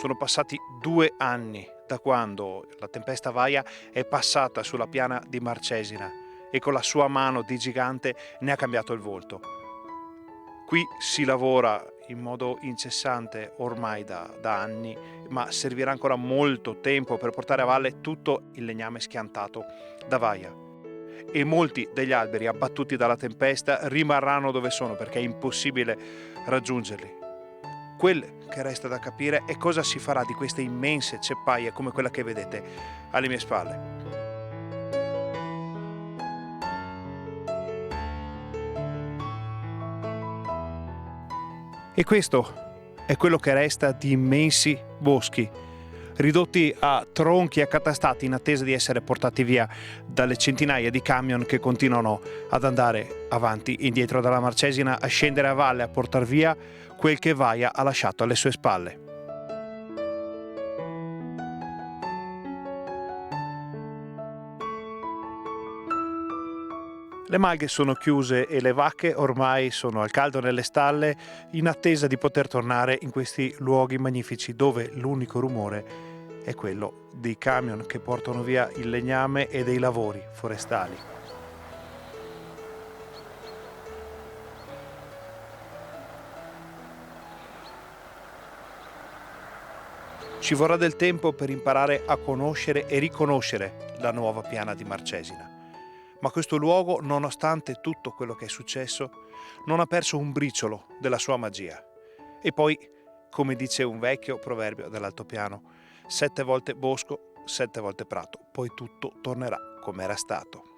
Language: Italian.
Sono passati 2 anni da quando la tempesta Vaia è passata sulla piana di Marcesina e con la sua mano di gigante ne ha cambiato il volto. Qui si lavora in modo incessante ormai da anni, ma servirà ancora molto tempo per portare a valle tutto il legname schiantato da Vaia. E molti degli alberi abbattuti dalla tempesta rimarranno dove sono perché è impossibile raggiungerli. Quel che resta da capire è cosa si farà di queste immense ceppaie come quella che vedete alle mie spalle. E questo è quello che resta di immensi boschi, ridotti a tronchi accatastati in attesa di essere portati via dalle centinaia di camion che continuano ad andare avanti e indietro dalla Marcesina, a scendere a valle, a portar via quel che Vaia ha lasciato alle sue spalle. Le malghe sono chiuse e le vacche ormai sono al caldo nelle stalle in attesa di poter tornare in questi luoghi magnifici dove l'unico rumore è quello dei camion che portano via il legname e dei lavori forestali. Ci vorrà del tempo per imparare a conoscere e riconoscere la nuova piana di Marcesina. Ma questo luogo, nonostante tutto quello che è successo, non ha perso un briciolo della sua magia. E poi, come dice un vecchio proverbio dell'altopiano, 7 volte bosco, 7 volte prato, poi tutto tornerà come era stato.